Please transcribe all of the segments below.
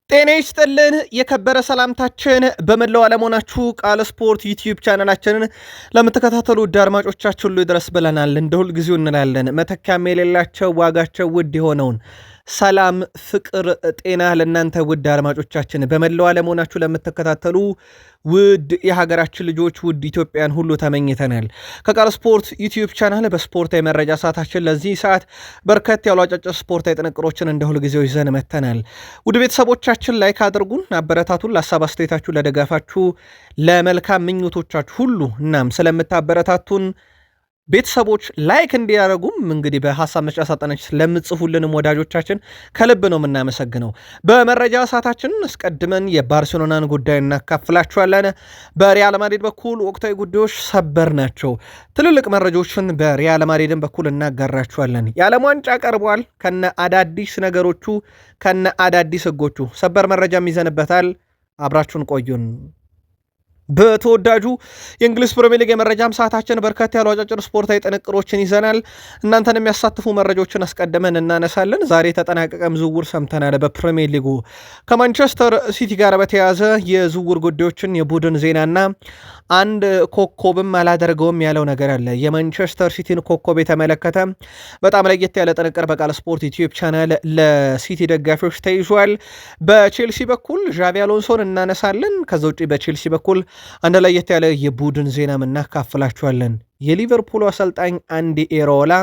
ጤና ይስጥልን የከበረ ሰላምታችን በመላው ዓለም ሆናችሁ ቃል ስፖርት ዩቲዩብ ቻናላችንን ለምትከታተሉ ውድ አድማጮቻችን ሁሉ ይድረስ ብለናል። እንደ ሁል ጊዜው እንላለን መተካም የሌላቸው ዋጋቸው ውድ የሆነውን ሰላም፣ ፍቅር፣ ጤና ለእናንተ ውድ አድማጮቻችን በመላው ዓለም ሆናችሁ ለምትከታተሉ ውድ የሀገራችን ልጆች ውድ ኢትዮጵያን ሁሉ ተመኝተናል። ከቃል ስፖርት ዩቲዩብ ቻናል በስፖርታዊ መረጃ ሰዓታችን ለዚህ ሰዓት በርከት ያሉ አጫጭር ስፖርታዊ ጥንቅሮችን እንደ ሁል ጊዜው ይዘን መተናል። ውድ ቤተሰቦቻችን ላይክ አድርጉን፣ አበረታቱን። ለሀሳብ አስተያየታችሁ፣ ለደጋፋችሁ፣ ለመልካም ምኞቶቻችሁ ሁሉ እናም ስለምታበረታቱን ቤተሰቦች ላይክ እንዲያደርጉም እንግዲህ በሀሳብ መስጫ ሳጥናችን ለምጽፉልንም ወዳጆቻችን ከልብ ነው የምናመሰግነው። በመረጃ ሰዓታችን አስቀድመን የባርሴሎናን ጉዳይ እናካፍላችኋለን። በሪያል ማድሪድ በኩል ወቅታዊ ጉዳዮች ሰበር ናቸው። ትልልቅ መረጃዎችን በሪያል ማድሪድን በኩል እናጋራችኋለን። የዓለም ዋንጫ ቀርቧል። ከነ አዳዲስ ነገሮቹ ከነ አዳዲስ ህጎቹ ሰበር መረጃም ይዘንበታል። አብራችሁን ቆዩን። በተወዳጁ የእንግሊዝ ፕሪሚየር ሊግ የመረጃም ሰዓታችን በርከት ያሉ አጫጭር ስፖርታዊ ጥንቅሮችን ይዘናል። እናንተን የሚያሳትፉ መረጃዎችን አስቀድመን እናነሳለን። ዛሬ የተጠናቀቀም ዝውውር ሰምተናል። በፕሪሚየር ሊጉ ከማንቸስተር ሲቲ ጋር በተያያዘ የዝውውር ጉዳዮችን፣ የቡድን ዜናና አንድ ኮከብም አላደርገውም ያለው ነገር አለ። የማንቸስተር ሲቲን ኮከብ የተመለከተ በጣም ለየት ያለ ጥንቅር በቃል ስፖርት ዩቲዩብ ቻናል ለሲቲ ደጋፊዎች ተይዟል። በቼልሲ በኩል ዣቪ አሎንሶን እናነሳለን። ከዛ ውጭ በቼልሲ በኩል አንድ ለየት ያለ የቡድን ዜናም እናካፍላችኋለን። የሊቨርፑሉ አሰልጣኝ አንዲ ኢራኦላ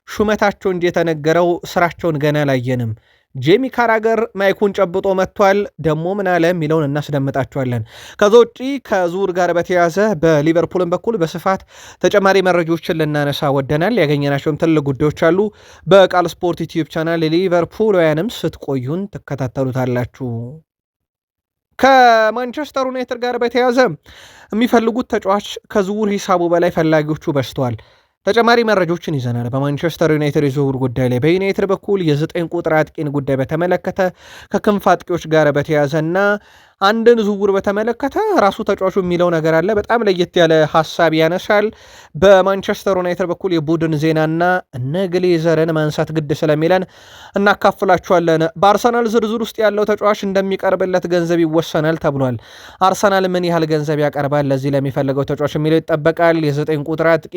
ሹመታቸው እንጂ የተነገረው ስራቸውን ገና አላየንም። ጄሚ ካራገር ማይኩን ጨብጦ መጥቷል። ደሞ ምን አለ የሚለውን እናስደምጣችኋለን። ከዛ ውጪ ከዙር ጋር በተያያዘ በሊቨርፑልን በኩል በስፋት ተጨማሪ መረጃዎችን ልናነሳ ወደናል። ያገኘናቸውም ትልቅ ጉዳዮች አሉ። በቃል ስፖርት ዩቲዩብ ቻናል ሊቨርፑልውያንም ስትቆዩን ትከታተሉታላችሁ። ከማንቸስተር ዩናይትድ ጋር በተያያዘ የሚፈልጉት ተጫዋች ከዝውውር ሂሳቡ በላይ ፈላጊዎቹ በዝተዋል። ተጨማሪ መረጃዎችን ይዘናል። በማንቸስተር ዩናይትድ የዝውውር ጉዳይ ላይ በዩናይትድ በኩል የ9 ቁጥር አጥቂን ጉዳይ በተመለከተ ከክንፍ አጥቂዎች ጋር በተያያዘና አንድን ዝውውር በተመለከተ ራሱ ተጫዋቹ የሚለው ነገር አለ። በጣም ለየት ያለ ሀሳብ ያነሳል። በማንቸስተር ዩናይትድ በኩል የቡድን ዜናና እነ ግሌዘርን ማንሳት ግድ ስለሚለን እናካፍላችኋለን። በአርሰናል ዝርዝር ውስጥ ያለው ተጫዋች እንደሚቀርብለት ገንዘብ ይወሰናል ተብሏል። አርሰናል ምን ያህል ገንዘብ ያቀርባል ለዚህ ለሚፈልገው ተጫዋች የሚለው ይጠበቃል። የ9 ቁጥር አጥቂ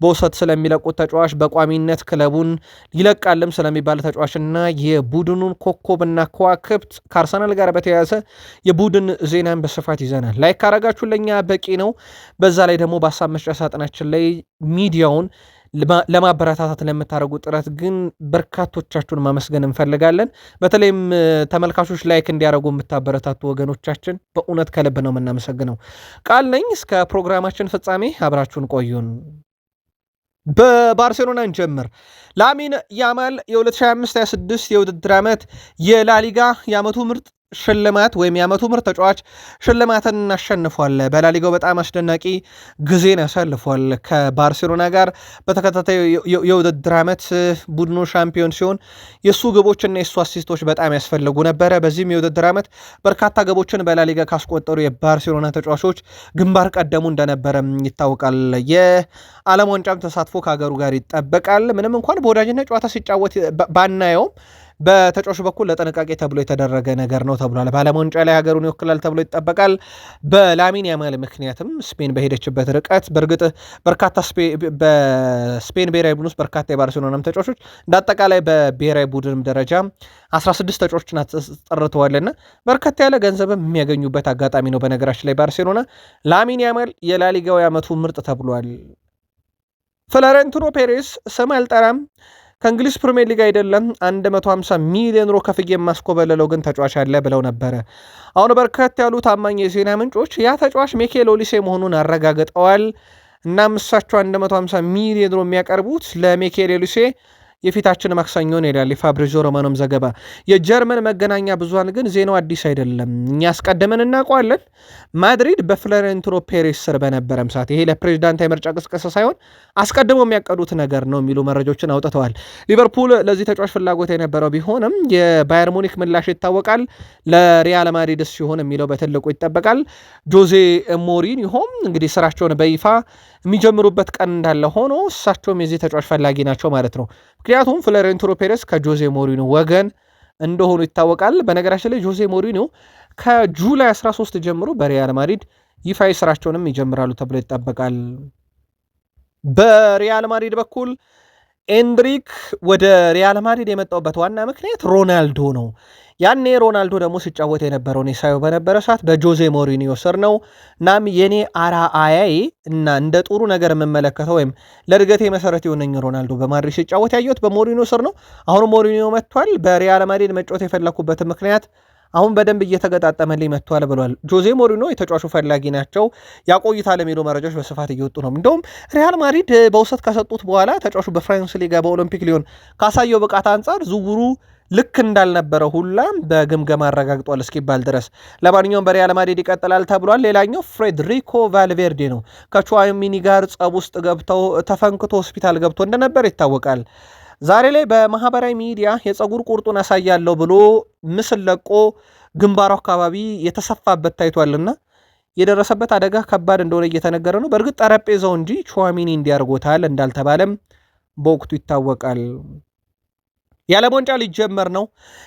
በውሰት ስለሚለቁት ተጫዋች፣ በቋሚነት ክለቡን ይለቃልም ስለሚባል ተጫዋችና የቡድኑን ኮከብና ከዋክብት ከአርሰናል ጋር በተያያዘ የቡድን ዜናን በስፋት ይዘናል። ላይክ ካረጋችሁ ለኛ በቂ ነው። በዛ ላይ ደግሞ በሀሳብ መስጫ ሳጥናችን ላይ ሚዲያውን ለማበረታታት ለምታደርጉ ጥረት ግን በርካቶቻችሁን ማመስገን እንፈልጋለን። በተለይም ተመልካቾች ላይክ እንዲያደርጉ የምታበረታቱ ወገኖቻችን በእውነት ከልብ ነው የምናመሰግነው። ቃል ነኝ። እስከ ፕሮግራማችን ፍጻሜ አብራችሁን ቆዩን። በባርሴሎና እንጀምር። ላሚን ያማል የ2025/26 የውድድር ዓመት የላሊጋ የዓመቱ ምርጥ ሽልማት ወይም የዓመቱ ምርጥ ተጫዋች ሽልማትን አሸንፏል። በላሊጋው በጣም አስደናቂ ጊዜን ያሳልፏል። ከባርሴሎና ጋር በተከታታይ የውድድር ዓመት ቡድኑ ሻምፒዮን ሲሆን የእሱ ግቦችና የእሱ አሲስቶች በጣም ያስፈልጉ ነበረ። በዚህም የውድድር ዓመት በርካታ ግቦችን በላሊጋ ካስቆጠሩ የባርሴሎና ተጫዋቾች ግንባር ቀደሙ እንደነበረ ይታወቃል። የዓለም ዋንጫም ተሳትፎ ከሀገሩ ጋር ይጠበቃል። ምንም እንኳን በወዳጅነት ጨዋታ ሲጫወት ባናየውም በተጫዋቹ በኩል ለጥንቃቄ ተብሎ የተደረገ ነገር ነው ተብሏል። በዓለም ዋንጫ ላይ ሀገሩን ይወክላል ተብሎ ይጠበቃል። በላሚን ያማል ምክንያትም ስፔን በሄደችበት ርቀት በእርግጥ በርካታ በስፔን ብሔራዊ ቡድን ውስጥ በርካታ የባርሴሎናም ተጫዋቾች እንዳጠቃላይ በብሔራዊ ቡድንም ደረጃ 16 ተጫዋቾችን አስጠርተዋልና በርካታ ያለ ገንዘብም የሚያገኙበት አጋጣሚ ነው። በነገራችን ላይ ባርሴሎና ላሚን ያማል የላሊጋው የዓመቱ ምርጥ ተብሏል። ፍሎሬንቲኖ ፔሬስ ስም አልጠራም ከእንግሊዝ ፕሪሚየር ሊግ አይደለም 150 ሚሊዮን ዩሮ ከፍዬ የማስኮበለለው ግን ተጫዋች አለ ብለው ነበረ። አሁን በርከት ያሉ ታማኝ የዜና ምንጮች ያ ተጫዋች ሚኬል ኦሊሴ መሆኑን አረጋግጠዋል። እናም እሳቸው 150 ሚሊዮን ዩሮ የሚያቀርቡት ለሚኬል ኦሊሴ የፊታችን ማክሰኞ ነው ይላል የፋብሪዚዮ ሮማኖም ዘገባ። የጀርመን መገናኛ ብዙሃን ግን ዜናው አዲስ አይደለም፣ እኛ አስቀድመን እናውቀዋለን። ማድሪድ በፍሎሬንቲኖ ፔሬስ ስር በነበረም ሰዓት ይሄ ለፕሬዚዳንታዊ ምርጫ ቅስቀሳ ሳይሆን አስቀድሞ የሚያቀዱት ነገር ነው የሚሉ መረጃዎችን አውጥተዋል። ሊቨርፑል ለዚህ ተጫዋች ፍላጎት የነበረው ቢሆንም የባየር ሙኒክ ምላሽ ይታወቃል። ለሪያል ማድሪድ ሲሆን የሚለው በትልቁ ይጠበቃል። ጆዜ ሞሪኒሆም እንግዲህ ስራቸውን በይፋ የሚጀምሩበት ቀን እንዳለ ሆኖ እሳቸውም የዚህ ተጫዋች ፈላጊ ናቸው ማለት ነው። ምክንያቱም ፍሎሬንቲኖ ፔሬስ ከጆዜ ሞሪኒዮ ወገን እንደሆኑ ይታወቃል። በነገራችን ላይ ጆዜ ሞሪኒዮ ከጁላይ 13 ጀምሮ በሪያል ማድሪድ ይፋዊ ስራቸውንም ይጀምራሉ ተብሎ ይጠበቃል። በሪያል ማድሪድ በኩል ኤንድሪክ ወደ ሪያል ማድሪድ የመጣውበት ዋና ምክንያት ሮናልዶ ነው። ያኔ ሮናልዶ ደግሞ ሲጫወት የነበረው ሳየው በነበረ ሰዓት በጆዜ ሞሪኒዮ ስር ነው። እናም የኔ አርአያዬ እና እንደ ጥሩ ነገር የምመለከተው ወይም ለእድገቴ መሰረት የሆነኝ ሮናልዶ በማድሪድ ሲጫወት ያየሁት በሞሪኒዮ ስር ነው። አሁን ሞሪኒዮ መጥቷል። በሪያል ማድሪድ መጫወት የፈለኩበትን ምክንያት አሁን በደንብ እየተገጣጠመልኝ መጥቷል ብሏል። ጆዜ ሞሪኒዮ የተጫዋቹ ፈላጊ ናቸው፣ ያቆይታል የሚሉ መረጃዎች በስፋት እየወጡ ነው። እንደውም ሪያል ማድሪድ በውሰት ከሰጡት በኋላ ተጫዋቹ በፍራንስ ሊጋ በኦሎምፒክ ሊዮን ካሳየው ብቃት አንጻር ዝውውሩ ልክ እንዳልነበረ ሁላም በግምገማ አረጋግጧል እስኪባል ድረስ። ለማንኛውም በሪያል ማድሪድ ይቀጥላል ተብሏል። ሌላኛው ፍሬድሪኮ ቫልቬርዴ ነው። ከቹዋሚኒ ጋር ጸብ ውስጥ ገብተው ተፈንክቶ ሆስፒታል ገብቶ እንደነበር ይታወቃል። ዛሬ ላይ በማህበራዊ ሚዲያ የፀጉር ቁርጡን አሳያለሁ ብሎ ምስል ለቆ ግንባሩ አካባቢ የተሰፋበት ታይቷልና የደረሰበት አደጋ ከባድ እንደሆነ እየተነገረ ነው። በእርግጥ ጠረጴዛው እንጂ ቹዋሚኒ እንዲያርጎታል እንዳልተባለም በወቅቱ ይታወቃል። የዓለም ዋንጫ ሊጀመር ነው።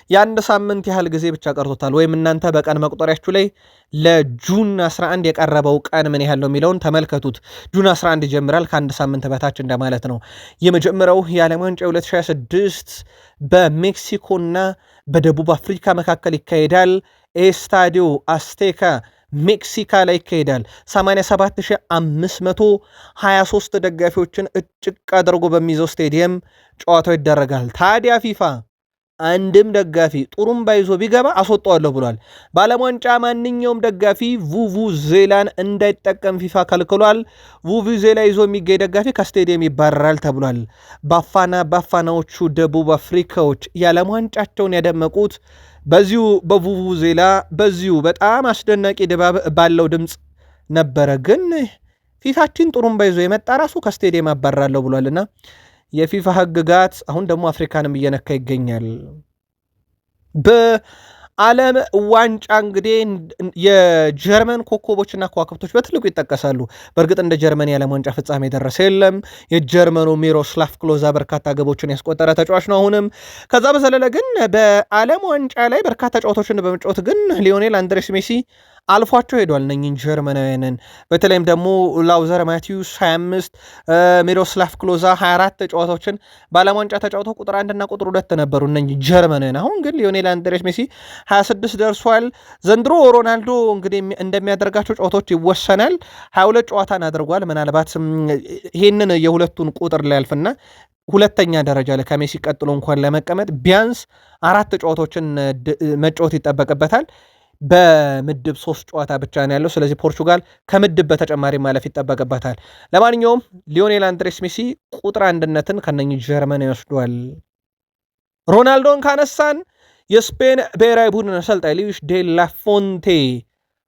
የአንድ ሳምንት ያህል ጊዜ ብቻ ቀርቶታል። ወይም እናንተ በቀን መቁጠሪያችሁ ላይ ለጁን 11 የቀረበው ቀን ምን ያህል ነው የሚለውን ተመልከቱት። ጁን 11 ይጀምራል። ከአንድ ሳምንት በታች እንደማለት ነው። የመጀመሪያው የዓለም ዋንጫ 2026 በሜክሲኮና በደቡብ አፍሪካ መካከል ይካሄዳል። ኤስታዲዮ አስቴካ ሜክሲካ ላይ ይካሄዳል። 87523 ደጋፊዎችን እጭቅ አድርጎ በሚይዘው ስቴዲየም ጨዋታው ይደረጋል። ታዲያ ፊፋ አንድም ደጋፊ ጡሩምባ ይዞ ቢገባ አስወጣዋለሁ ብሏል። በዓለም ዋንጫ ማንኛውም ደጋፊ ቡቡዜላን እንዳይጠቀም ፊፋ ከልክሏል። ቡቡዜላ ይዞ የሚገኝ ደጋፊ ከስቴዲየም ይባረራል ተብሏል። ባፋናዎቹ ደቡብ አፍሪካዎች የዓለም ዋንጫቸውን ያደመቁት በዚሁ በቡቡዜላ በዚሁ በጣም አስደናቂ ድባብ ባለው ድምፅ ነበረ። ግን ፊፋችን ጡሩምባ ይዞ የመጣ ራሱ ከስቴዲየም አባራለሁ ብሏልና የፊፋ ህግጋት አሁን ደግሞ አፍሪካንም እየነካ ይገኛል። በዓለም ዋንጫ እንግዲህ የጀርመን ኮከቦችና ከዋክብቶች በትልቁ ይጠቀሳሉ። በእርግጥ እንደ ጀርመን የዓለም ዋንጫ ፍጻሜ የደረሰ የለም። የጀርመኑ ሚሮስላፍ ክሎዛ በርካታ ግቦችን ያስቆጠረ ተጫዋች ነው አሁንም። ከዛ በዘለለ ግን በዓለም ዋንጫ ላይ በርካታ ጨዋታዎችን በመጫወት ግን ሊዮኔል አንድሬስ ሜሲ አልፏቸው ሄዷል እነኝን ጀርመናውያንን። በተለይም ደግሞ ላውዘር ማቲዩስ 25 ሚሮስላፍ ክሎዛ 24 ጨዋታዎችን በዓለም ዋንጫ ተጫውተው ቁጥር 1 እና ቁጥር 2 ነበሩ እነኝህ ጀርመናውያን። አሁን ግን ሊዮኔል አንድሬስ ሜሲ 26 ደርሷል። ዘንድሮ ሮናልዶ እንግዲህ እንደሚያደርጋቸው ጨዋታዎች ይወሰናል። 22 ጨዋታን አድርጓል። ምናልባት ይህንን የሁለቱን ቁጥር ሊያልፍና ሁለተኛ ደረጃ ላይ ከሜሲ ቀጥሎ እንኳን ለመቀመጥ ቢያንስ 4 ጨዋታዎችን መጫወት ይጠበቅበታል። በምድብ 3 ጨዋታ ብቻ ነው ያለው። ስለዚህ ፖርቹጋል ከምድብ በተጨማሪ ማለፍ ይጠበቅበታል። ለማንኛውም ሊዮኔል አንድሬስ ሜሲ ቁጥር አንድነትን ከነኚህ ጀርመን ይወስዷል። ሮናልዶን ካነሳን የስፔን ብሔራዊ ቡድን አሰልጣኝ ሉዊስ ዴ ላ ፎንቴ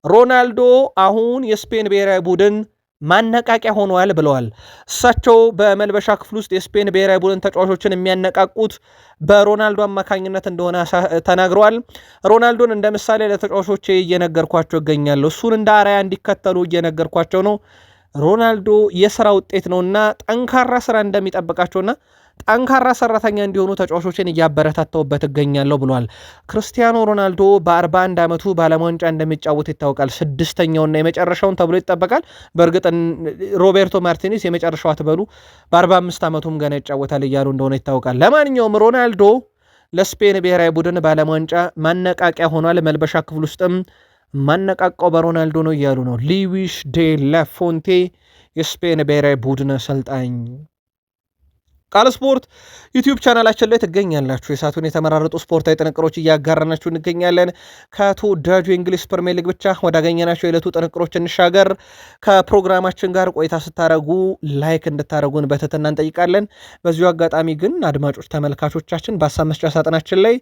ሮናልዶ አሁን የስፔን ብሔራዊ ቡድን ማነቃቂያ ሆነዋል ብለዋል። እሳቸው በመልበሻ ክፍል ውስጥ የስፔን ብሔራዊ ቡድን ተጫዋቾችን የሚያነቃቁት በሮናልዶ አማካኝነት እንደሆነ ተናግረዋል። ሮናልዶን እንደ ምሳሌ ለተጫዋቾቼ እየነገርኳቸው ይገኛለሁ። እሱን እንደ አርአያ እንዲከተሉ እየነገርኳቸው ነው። ሮናልዶ የስራ ውጤት ነውና ጠንካራ ስራ እንደሚጠብቃቸውና ጠንካራ ሰራተኛ እንዲሆኑ ተጫዋቾችን እያበረታተውበት እገኛለሁ ብሏል። ክርስቲያኖ ሮናልዶ በ41 ዓመቱ በዓለም ዋንጫ እንደሚጫወት ይታወቃል። 6ኛውና የመጨረሻውን ተብሎ ይጠበቃል። በእርግጥ ሮቤርቶ ማርቲኔዝ የመጨረሻው አትበሉ በ45 ዓመቱም ገና ይጫወታል እያሉ እንደሆነ ይታወቃል። ለማንኛውም ሮናልዶ ለስፔን ብሔራዊ ቡድን በዓለም ዋንጫ ማነቃቂያ ሆኗል። መልበሻ ክፍል ውስጥም ማነቃቃው በሮናልዶ ነው እያሉ ነው ሉዊስ ዴ ላ ፎንቴ የስፔን ብሔራዊ ቡድን አሰልጣኝ። ቃል ስፖርት ዩቲዩብ ቻናላችን ላይ ትገኛላችሁ። የሳቱን የተመራረጡ ስፖርታዊ ጥንቅሮች እያጋራናችሁ እንገኛለን። ከተወዳጁ የእንግሊዝ ፕሪሚየር ሊግ ብቻ ወዳገኘናቸው የዕለቱ ጥንቅሮች እንሻገር። ከፕሮግራማችን ጋር ቆይታ ስታደረጉ ላይክ እንድታደረጉን በትህትና እንጠይቃለን። በዚሁ አጋጣሚ ግን አድማጮች ተመልካቾቻችን በሀሳብ መስጫ ሳጥናችን ላይ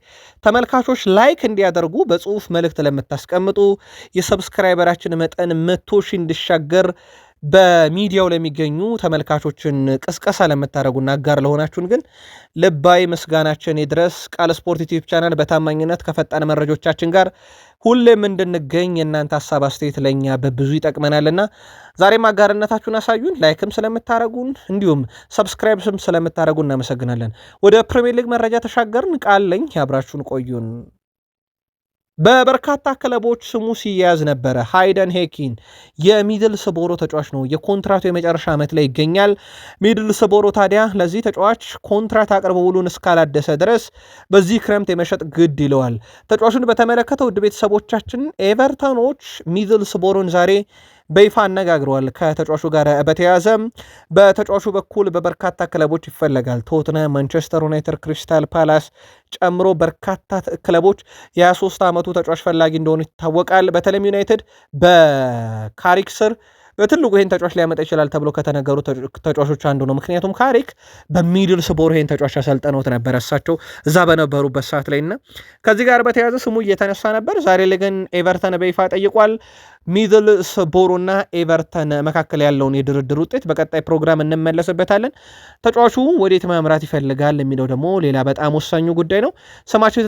ተመልካቾች ላይክ እንዲያደርጉ በጽሁፍ መልእክት ለምታስቀምጡ የሰብስክራይበራችን መጠን 100 ሺህ እንዲሻገር በሚዲያው ለሚገኙ ተመልካቾችን ቅስቀሳ ለምታደርጉና አጋር ለሆናችሁን ግን ልባዊ ምስጋናችን ይድረስ። ቃል ስፖርት ዩቲዩብ ቻናል በታማኝነት ከፈጣን መረጃዎቻችን ጋር ሁሌም እንድንገኝ የእናንተ ሀሳብ አስተያየት ለእኛ በብዙ ይጠቅመናልና ዛሬም አጋርነታችሁን አሳዩን። ላይክም ስለምታደረጉን እንዲሁም ሰብስክራይብስም ስለምታደረጉን እናመሰግናለን። ወደ ፕሪሚየር ሊግ መረጃ ተሻገርን። ቃል ለኝ አብራችሁን ቆዩን። በበርካታ ክለቦች ስሙ ሲያያዝ ነበረ። ሃይደን ሄኪን የሚድልስቦሮ ተጫዋች ነው። የኮንትራቱ የመጨረሻ ዓመት ላይ ይገኛል። ሚድልስቦሮ ታዲያ ለዚህ ተጫዋች ኮንትራት አቅርቦ ውሉን እስካላደሰ ድረስ በዚህ ክረምት የመሸጥ ግድ ይለዋል። ተጫዋቹን በተመለከተ ውድ ቤተሰቦቻችን ኤቨርተኖች ሚድልስቦሮን ዛሬ በይፋ አነጋግረዋል። ከተጫዋቹ ጋር በተያያዘ በተጫዋቹ በኩል በበርካታ ክለቦች ይፈለጋል። ቶትናም፣ ማንቸስተር ዩናይትድ፣ ክሪስታል ፓላስ ጨምሮ በርካታ ክለቦች የ23 ዓመቱ ተጫዋች ፈላጊ እንደሆኑ ይታወቃል። በተለይም ዩናይትድ በካሪክ ስር በትልቁ ይህን ተጫዋች ሊያመጣ ይችላል ተብሎ ከተነገሩ ተጫዋቾች አንዱ ነው። ምክንያቱም ካሪክ በሚድልስቦሮ ይህን ተጫዋች ያሰልጠነውት ነበር እሳቸው እዛ በነበሩበት ሰዓት ላይ እና ከዚህ ጋር በተያያዘ ስሙ እየተነሳ ነበር። ዛሬ ላይ ግን ኤቨርተን በይፋ ጠይቋል። ሚድልስቦሮ እና ኤቨርተን መካከል ያለውን የድርድር ውጤት በቀጣይ ፕሮግራም እንመለስበታለን። ተጫዋቹ ወዴት ማምራት ይፈልጋል የሚለው ደግሞ ሌላ በጣም ወሳኙ ጉዳይ ነው። ስማቸው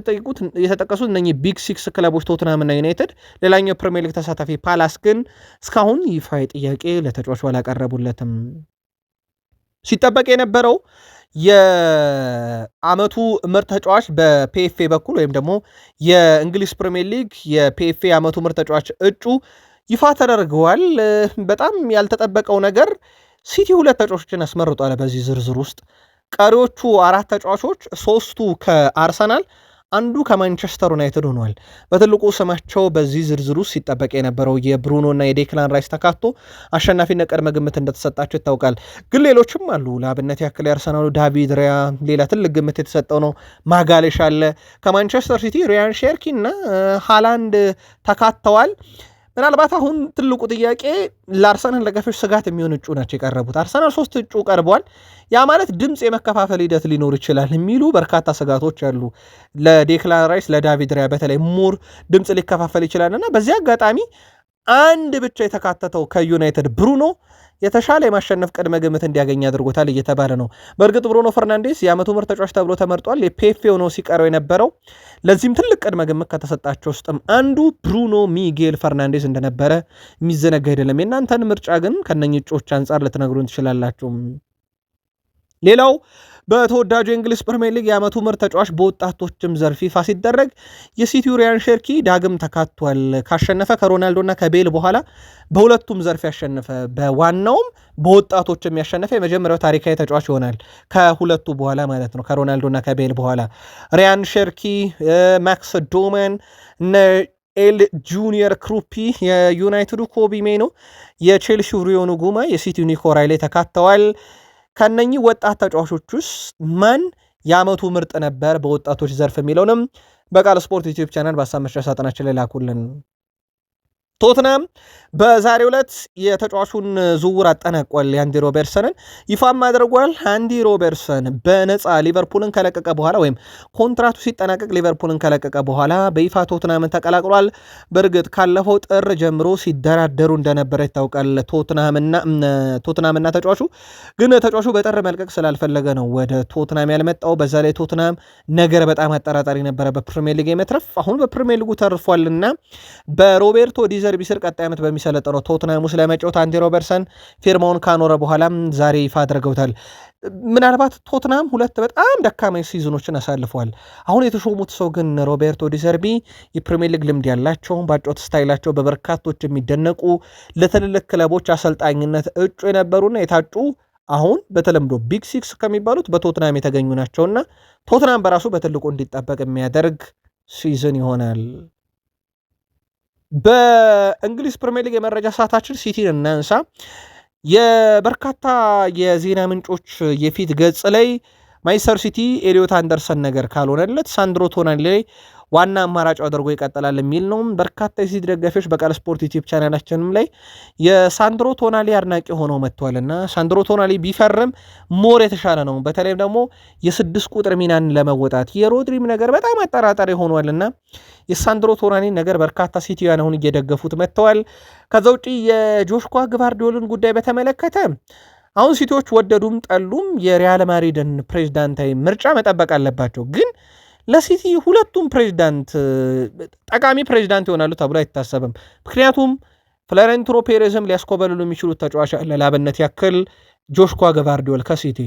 የተጠቀሱት እነኚህ ቢግ ሲክስ ክለቦች ቶትናም እና ዩናይትድ፣ ሌላኛው ፕሪሚየር ሊግ ተሳታፊ ፓላስ ግን እስካሁን ይፋ ጥያቄ ለተጫዋቹ አላቀረቡለትም። ሲጠበቅ የነበረው የአመቱ ምርጥ ተጫዋች በፒኤፍኤ በኩል ወይም ደግሞ የእንግሊዝ ፕሪሚየር ሊግ የፒኤፍኤ አመቱ ምርጥ ተጫዋች እጩ ይፋ ተደርገዋል። በጣም ያልተጠበቀው ነገር ሲቲ 2 ተጫዋቾችን አስመርጧል በዚህ ዝርዝር ውስጥ። ቀሪዎቹ 4 ተጫዋቾች 3ቱ ከአርሰናል አንዱ ከማንቸስተር ዩናይትድ ሆኗል። በትልቁ ስማቸው በዚህ ዝርዝር ውስጥ ሲጠበቅ የነበረው የብሩኖ እና የዴክላን ራይስ ተካቶ አሸናፊነት ቅድመ ግምት እንደተሰጣቸው ይታወቃል። ግን ሌሎችም አሉ። ለአብነት ያክል የአርሰናሉ ዳቪድ ራያ ሌላ ትልቅ ግምት የተሰጠው ነው። ማጋሌሽ አለ። ከማንቸስተር ሲቲ ሪያን ሼርኪ እና ሃላንድ ተካተዋል። ምናልባት አሁን ትልቁ ጥያቄ ለአርሰናል ደጋፊዎች ስጋት የሚሆን እጩ ናቸው የቀረቡት። አርሰናል 3 እጩ ቀርቧል። ያ ማለት ድምፅ የመከፋፈል ሂደት ሊኖር ይችላል የሚሉ በርካታ ስጋቶች አሉ። ለዴክላን ራይስ፣ ለዳቪድ ራያ በተለይ ሙር ድምፅ ሊከፋፈል ይችላል እና በዚህ አጋጣሚ አንድ ብቻ የተካተተው ከዩናይትድ ብሩኖ የተሻለ የማሸነፍ ቅድመ ግምት እንዲያገኝ አድርጎታል እየተባለ ነው። በእርግጥ ብሩኖ ፈርናንዴስ የዓመቱ ምርጥ ተጫዋች ተብሎ ተመርጧል። የፒኤፍኤ ሆኖ ሲቀረው የነበረው ለዚህም ትልቅ ቅድመ ግምት ከተሰጣቸው ውስጥም አንዱ ብሩኖ ሚጌል ፈርናንዴስ እንደነበረ የሚዘነጋ አይደለም። የእናንተን ምርጫ ግን ከነኚህ እጩዎች አንጻር ልትነግሩን ትችላላችሁ። ሌላው በተወዳጁ የእንግሊዝ ፕሪሚየር ሊግ የዓመቱ ምርጥ ተጫዋች በወጣቶችም ዘርፍ ይፋ ሲደረግ የሲቲው ሪያን ሼርኪ ዳግም ተካቷል። ካሸነፈ ከሮናልዶና ከቤል በኋላ በሁለቱም ዘርፍ ያሸነፈ በዋናውም በወጣቶችም ያሸነፈ የመጀመሪያው ታሪካዊ ተጫዋች ይሆናል። ከሁለቱ በኋላ ማለት ነው፣ ከሮናልዶና ከቤል በኋላ ሪያን ሼርኪ፣ ማክስ ዶማን፣ ኤል ጁኒየር ክሩፒ፣ የዩናይትዱ ኮቢ ሜኖ፣ የቼልሲው ሪዮኑ ጉማ፣ የሲቲው ኒኮ ራይሌ ተካተዋል። ከነኚህ ወጣት ተጫዋቾች ውስጥ ማን የዓመቱ ምርጥ ነበር በወጣቶች ዘርፍ የሚለውንም በቃል ስፖርት ዩቲዩብ ቻናል በሀሳብ መስጫ ሳጥናችን ላይ ላኩልን። ቶትናም በዛሬው ዕለት የተጫዋቹን ዝውውር አጠናቋል። አንዲ ሮበርትሰንን ይፋም አድርጓል። አንዲ ሮበርትሰን በነፃ ሊቨርፑልን ከለቀቀ በኋላ ወይም ኮንትራቱ ሲጠናቀቅ ሊቨርፑልን ከለቀቀ በኋላ በይፋ ቶትናምን ተቀላቅሏል። በእርግጥ ካለፈው ጥር ጀምሮ ሲደራደሩ እንደነበረ ይታወቃል ቶትናምና ተጫዋቹ። ግን ተጫዋቹ በጥር መልቀቅ ስላልፈለገ ነው ወደ ቶትናም ያልመጣው። በዛ ላይ ቶትናም ነገር በጣም አጠራጣሪ ነበረ በፕሪሚየር ሊግ የመትረፍ። አሁን በፕሪሚየር ሊጉ ተርፏልና በሮቤርቶ ዲዘርቢ ስር ቀጣይ ዓመት በሚሰለጥነው ቶትናም ውስጥ ለመጫወት አንዲ ሮበርትሰን ፊርማውን ካኖረ በኋላም ዛሬ ይፋ አድርገውታል። ምናልባት ቶትናም 2 በጣም ደካማ ሲዝኖችን አሳልፈዋል። አሁን የተሾሙት ሰው ግን ሮቤርቶ ዲዘርቢ የፕሪሚየር ሊግ ልምድ ያላቸው፣ ባጫወት ስታይላቸው በበርካቶች የሚደነቁ፣ ለትልልቅ ክለቦች አሰልጣኝነት እጩ የነበሩና የታጩ አሁን በተለምዶ ቢግ ሲክስ ከሚባሉት በቶትናም የተገኙ ናቸውና ቶትናም በራሱ በትልቁ እንዲጠበቅ የሚያደርግ ሲዝን ይሆናል። በእንግሊዝ ፕሪሚየር ሊግ የመረጃ ሰዓታችን ሲቲን እናንሳ። የበርካታ የዜና ምንጮች የፊት ገጽ ላይ ማንቸስተር ሲቲ ኤሊዮት አንደርሰን ነገር ካልሆነለት ሳንድሮ ቶናሊ ላይ ዋና አማራጭ አድርጎ ይቀጥላል የሚል ነው። በርካታ የሲቲ ደጋፊዎች በቃል ስፖርት ዩቲዩብ ቻናላችንም ላይ የሳንድሮ ቶናሊ አድናቂ ሆነው መጥተዋልና ሳንድሮ ቶናሊ ቢፈርም ሞር የተሻለ ነው። በተለይም ደግሞ የ6 ቁጥር ሚናን ለመወጣት የሮድሪም ነገር በጣም አጠራጣሪ ሆኗልና የሳንድሮ ቶናሊ ነገር በርካታ ሲቲያን አሁን እየደገፉት መጥተዋል። ከዛ ውጪ የጆሽኳ ግቫርዲዮልን ጉዳይ በተመለከተ አሁን ሲቲዎች ወደዱም ጠሉም የሪያል ማድሪድን ፕሬዝዳንታዊ ምርጫ መጠበቅ አለባቸው። ግን ለሲቲ ሁለቱም ፕሬዝዳንት ጠቃሚ ፕሬዝዳንት ይሆናሉ ተብሎ አይታሰብም። ምክንያቱም ፍሎሬንቲኖ ፔሬዝም ሊያስኮበልሉ የሚችሉት ተጫዋች ለላብነት ያክል ጆሽኳ ግቫርዲዮል ከሲቲ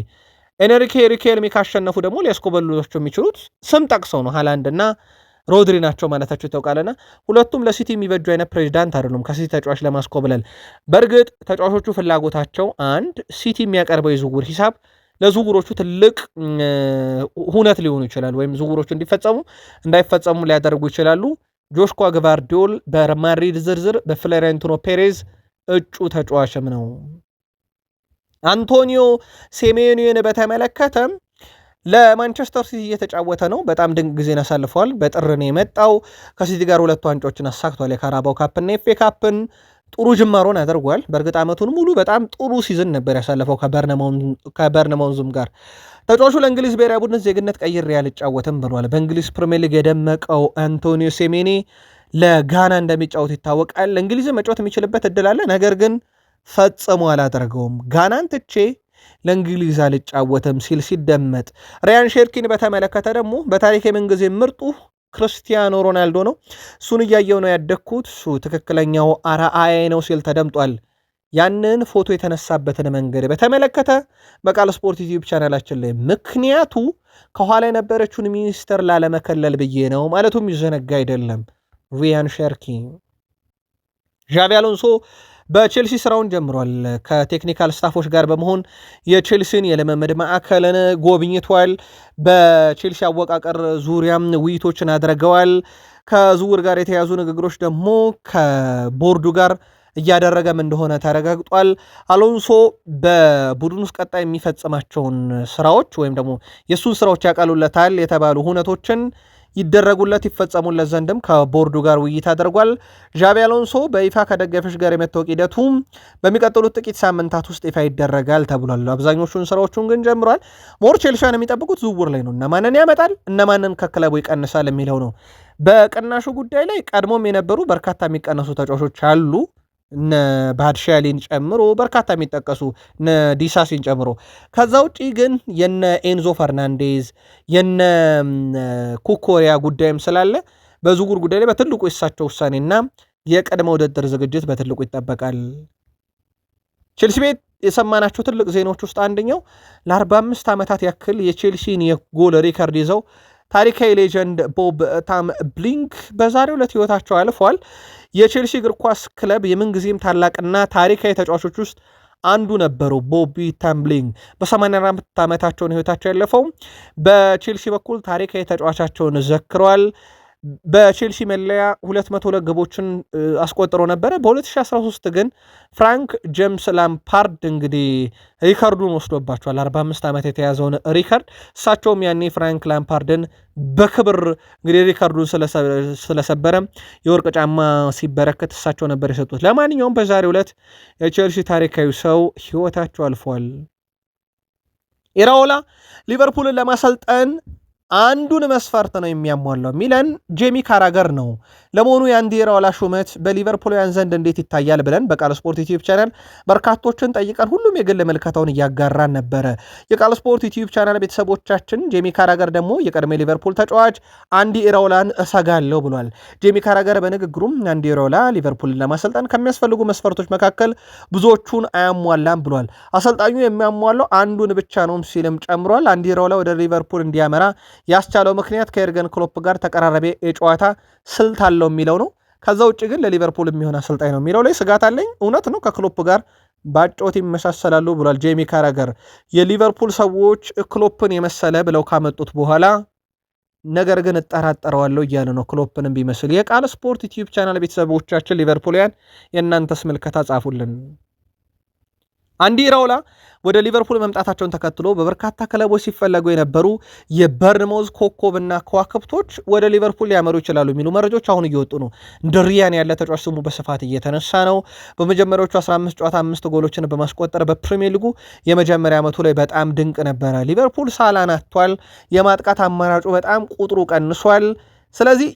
ኤንሪኬ ሪኬልሚ ካሸነፉ ደግሞ ሊያስኮበልሏቸው የሚችሉት ስም ጠቅሰው ነው ሃላንድ እና ሮድሪ ናቸው ማለታቸው ይታወቃልና ሁለቱም ለሲቲ የሚበጁ አይነት ፕሬዝዳንት አይደሉም ከሲቲ ተጫዋች ለማስኮብለል። በእርግጥ ተጫዋቾቹ ፍላጎታቸው አንድ ሲቲ የሚያቀርበው የዝውውር ሂሳብ ለዝውውሮቹ ትልቅ ሁነት ሊሆኑ ይችላል፣ ወይም ዝውውሮቹ እንዲፈጸሙ እንዳይፈጸሙ ሊያደርጉ ይችላሉ። ጆሽኳ ግቫርዲዮል በማድሪድ ዝርዝር በፍሎሬንቲኖ ፔሬዝ እጩ ተጫዋችም ነው። አንቶኒዮ ሴሜኒዮን በተመለከተ ለማንቸስተር ሲቲ እየተጫወተ ነው። በጣም ድንቅ ጊዜን አሳልፈዋል። በጥር ነው የመጣው። ከሲቲ ጋር 2 ዋንጫዎችን አሳክቷል። የካራባው ካፕና ኤፍኤ ካፕን ጥሩ ጅማሮን ያደርጓል። በእርግጥ ዓመቱን ሙሉ በጣም ጥሩ ሲዝን ነበር ያሳለፈው ከበርነማውዝም ጋር። ተጫዋቹ ለእንግሊዝ ብሔራዊ ቡድን ዜግነት ቀይሬ አልጫወትም ብሏል። በእንግሊዝ ፕሪሚየር ሊግ የደመቀው አንቶኒዮ ሴሜኒ ለጋና እንደሚጫወት ይታወቃል። ለእንግሊዝ መጫወት የሚችልበት እድል አለ፣ ነገር ግን ፈጽሞ አላደረገውም። ጋናን ትቼ ለእንግሊዝ አልጫወትም ሲል ሲደመጥ፣ ራያን ሼርኪን በተመለከተ ደግሞ በታሪክ የምንጊዜ ምርጡ ክርስቲያኖ ሮናልዶ ነው፣ እሱን እያየው ነው ያደግኩት፣ እሱ ትክክለኛው አርአያ ነው ሲል ተደምጧል። ያንን ፎቶ የተነሳበትን መንገድ በተመለከተ በቃል ስፖርት ዩቲዩብ ቻናላችን ላይ ምክንያቱ ከኋላ የነበረችውን ሚኒስተር ላለመከለል ብዬ ነው ማለቱም ይዘነጋ አይደለም። ራያን ሼርኪ ዣቪ አሎንሶ በቼልሲ ስራውን ጀምሯል። ከቴክኒካል ስታፎች ጋር በመሆን የቼልሲን የልምምድ ማዕከልን ጎብኝቷል። በቼልሲ አወቃቀር ዙሪያም ውይይቶችን አድርገዋል። ከዝውውር ጋር የተያዙ ንግግሮች ደግሞ ከቦርዱ ጋር እያደረገም እንደሆነ ተረጋግጧል። አሎንሶ በቡድን ውስጥ ቀጣይ የሚፈጽማቸውን ስራዎች ወይም ደግሞ የእሱን ስራዎች ያቀሉለታል የተባሉ ሁነቶችን ይደረጉለት ይፈጸሙለት ዘንድም ከቦርዱ ጋር ውይይት አድርጓል። ዣቢ አሎንሶ በይፋ ከደጋፊዎች ጋር የመታወቅ ሂደቱ በሚቀጥሉት ጥቂት ሳምንታት ውስጥ ይፋ ይደረጋል ተብሏል። አብዛኞቹን ስራዎቹን ግን ጀምሯል። ሞር ቼልሲያን የሚጠብቁት ዝውውር ላይ ነው። እነማንን ያመጣል፣ እነማንን ከክለቡ ይቀንሳል የሚለው ነው። በቅናሹ ጉዳይ ላይ ቀድሞም የነበሩ በርካታ የሚቀነሱ ተጫዋቾች አሉ። እነ ባድሻሊን ጨምሮ በርካታ የሚጠቀሱ እነ ዲሳሲን ጨምሮ። ከዛ ውጪ ግን የነ ኤንዞ ፈርናንዴዝ የነ ኩኮሪያ ጉዳይም ስላለ በዝውውር ጉዳይ ላይ በትልቁ የሳቸው ውሳኔና የቀድመ ውድድር ዝግጅት በትልቁ ይጠበቃል። ቼልሲ ቤት የሰማናቸው ትልቅ ዜናዎች ውስጥ አንደኛው ለ45 ዓመታት ያክል የቼልሲን የጎል ሪከርድ ይዘው ታሪካዊ ሌጀንድ ቦብ ታም ብሊንክ በዛሬው ዕለት ህይወታቸው አልፏል። የቼልሲ እግር ኳስ ክለብ የምንጊዜም ታላቅና ታሪካዊ ተጫዋቾች ውስጥ አንዱ ነበሩ። ቦቢ ታምብሊንግ በ84 ዓመታቸውን ህይወታቸው ያለፈው በቼልሲ በኩል ታሪካዊ ተጫዋቻቸውን ዘክረዋል። በቼልሲ መለያ 202 ግቦችን አስቆጥሮ ነበረ። በ2013 ግን ፍራንክ ጄምስ ላምፓርድ እንግዲህ ሪካርዱን ወስዶባቸዋል። 45 ዓመት የተያዘውን ሪካርድ እሳቸውም ያኔ ፍራንክ ላምፓርድን በክብር እንግዲህ ሪካርዱን ስለሰበረ የወርቅ ጫማ ሲበረከት እሳቸው ነበር የሰጡት። ለማንኛውም በዛሬው ዕለት የቼልሲ ታሪካዊ ሰው ህይወታቸው አልፏል። ኢራኦላ ሊቨርፑልን ለማሰልጠን አንዱን መስፈርት ነው የሚያሟላው ሚለን ጄሚ ካራገር ነው። ለመሆኑ የአንዲ ኢራኦላ ሹመት በሊቨርፑልያን ዘንድ እንዴት ይታያል ብለን በቃል ስፖርት ዩቲዩብ ቻናል በርካቶችን ጠይቀን ሁሉም የግል ምልከታውን እያጋራን ነበረ። የቃል ስፖርት ዩቲዩብ ቻናል ቤተሰቦቻችን ጄሚ ካራገር ደግሞ የቀድሞ ሊቨርፑል ተጫዋች አንዲ ኢራኦላን እሰጋለሁ ብሏል። ጄሚ ካራገር በንግግሩም አንዲ ኢራኦላ ሊቨርፑልን ለማሰልጠን ከሚያስፈልጉ መስፈርቶች መካከል ብዙዎቹን አያሟላም ብሏል። አሰልጣኙ የሚያሟላው አንዱን ብቻ ነው ሲልም ጨምሯል። አንዲ ኢራኦላ ወደ ሊቨርፑል እንዲያመራ ያስቻለው ምክንያት ከኤርገን ክሎፕ ጋር ተቀራራቢ የጨዋታ ስልት አለው የሚለው ነው። ከዛ ውጭ ግን ለሊቨርፑል የሚሆን አሰልጣኝ ነው የሚለው ላይ ስጋት አለኝ። እውነት ነው፣ ከክሎፕ ጋር ባጮት ይመሳሰላሉ ብሏል ጄሚ ካራገር። የሊቨርፑል ሰዎች ክሎፕን የመሰለ ብለው ካመጡት በኋላ ነገር ግን እጠራጠረዋለሁ እያለ ነው ክሎፕንም ቢመስል። የቃል ስፖርት ዩቲዩብ ቻናል ቤተሰቦቻችን ሊቨርፑልያን የእናንተስ ምልከታ ጻፉልን። አንዲ ኢራኦላ ወደ ሊቨርፑል መምጣታቸውን ተከትሎ በበርካታ ክለቦች ሲፈለጉ የነበሩ የበርንማውዝ ኮከብና ከዋክብቶች ወደ ሊቨርፑል ሊያመሩ ይችላሉ የሚሉ መረጃዎች አሁን እየወጡ ነው። እንደ ሪያን ያለ ተጫዋች ስሙ በስፋት እየተነሳ ነው። በመጀመሪያዎቹ 15 ጨዋታ 5 ጎሎችን በማስቆጠር በፕሪሚየር ሊጉ የመጀመሪያ ዓመቱ ላይ በጣም ድንቅ ነበረ። ሊቨርፑል ሳላን አጥቷል። የማጥቃት አማራጩ በጣም ቁጥሩ ቀንሷል። ስለዚህ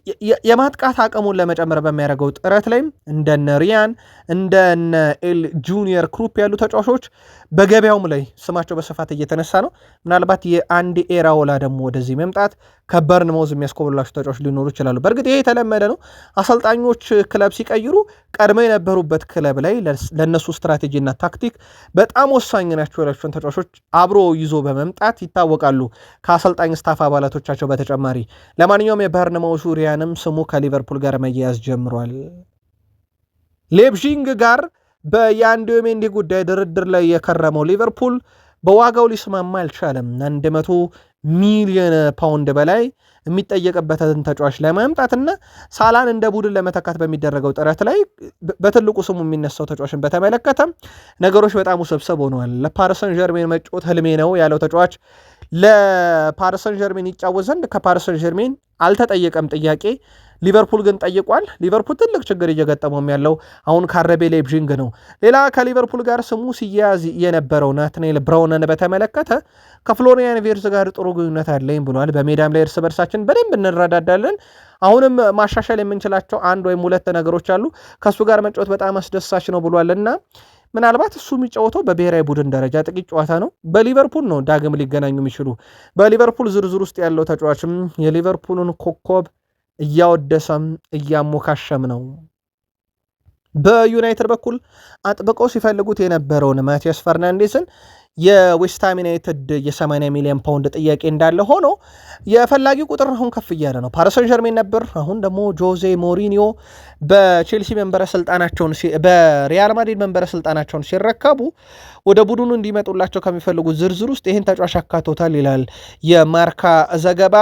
የማጥቃት አቅሙን ለመጨመር በሚያደርገው ጥረት ላይም እንደነ ሪያን እንደነ ኤል ጁኒየር ክሩፕ ያሉ ተጫዋቾች በገበያውም ላይ ስማቸው በስፋት እየተነሳ ነው። ምናልባት የአንዲ ኢራኦላ ደግሞ ወደዚህ መምጣት ከበርንማውዝ የሚያስኮብላቸው ተጫዋቾች ሊኖሩ ይችላሉ። በእርግጥ ይሄ የተለመደ ነው። አሰልጣኞች ክለብ ሲቀይሩ ቀድመው የነበሩበት ክለብ ላይ ለነሱ ስትራቴጂና ታክቲክ በጣም ወሳኝ ናቸው ያላቸውን ተጫዋቾች አብሮ ይዞ በመምጣት ይታወቃሉ፣ ከአሰልጣኝ ስታፍ አባላቶቻቸው በተጨማሪ። ለማንኛውም የበርንማውዙ ሪያንም ስሙ ከሊቨርፑል ጋር መያያዝ ጀምሯል። ሌፕዚግ ጋር በያንዲዮ ሜንዲ ጉዳይ ድርድር ላይ የከረመው ሊቨርፑል በዋጋው ሊስማማ አልቻለም። 100 ሚሊዮን ፓውንድ በላይ የሚጠየቅበትን ተጫዋች ለማምጣትና ሳላን እንደ ቡድን ለመተካት በሚደረገው ጥረት ላይ በትልቁ ስሙ የሚነሳው ተጫዋችን በተመለከተ ነገሮች በጣም ውስብስብ ሆነዋል። ለፓሪሰን ጀርሜን መጫወት ህልሜ ነው ያለው ተጫዋች ለፓሪሰን ጀርሜን ይጫወት ዘንድ ከፓሪሰን ጀርሜን አልተጠየቀም ጥያቄ። ሊቨርፑል ግን ጠይቋል። ሊቨርፑል ትልቅ ችግር እየገጠመውም ያለው አሁን ካረቤ ሌፕዚግ ነው። ሌላ ከሊቨርፑል ጋር ስሙ ሲያያዝ የነበረው ናትናኤል ብራውንን በተመለከተ ከፍሎሪያን ቪርትዝ ጋር ጥሩ ግንኙነት አለኝ ብሏል። በሜዳም ላይ እርስ በርሳችን በደንብ እንረዳዳለን። አሁንም ማሻሻል የምንችላቸው 1 ወይም 2 ነገሮች አሉ። ከእሱ ጋር መጫወት በጣም አስደሳች ነው ብሏል እና ምናልባት እሱ የሚጫወተው በብሔራዊ ቡድን ደረጃ ጥቂት ጨዋታ ነው። በሊቨርፑል ነው ዳግም ሊገናኙ የሚችሉ። በሊቨርፑል ዝርዝር ውስጥ ያለው ተጫዋችም የሊቨርፑልን ኮከብ እያወደሰም እያሞካሸም ነው። በዩናይትድ በኩል አጥብቀው ሲፈልጉት የነበረውን ማቲያስ ፈርናንዴስን የዌስትሃም ዩናይትድ የ80 ሚሊዮን ፓውንድ ጥያቄ እንዳለ ሆኖ የፈላጊ ቁጥር አሁን ከፍ እያለ ነው። ፓሪሰን ጀርሜን ነበር። አሁን ደግሞ ጆዜ ሞሪኒዮ በቼልሲ መንበረ ስልጣናቸውን በሪያል ማድሪድ መንበረ ስልጣናቸውን ሲረከቡ ወደ ቡድኑ እንዲመጡላቸው ከሚፈልጉ ዝርዝር ውስጥ ይህን ተጫዋች አካቶታል ይላል የማርካ ዘገባ።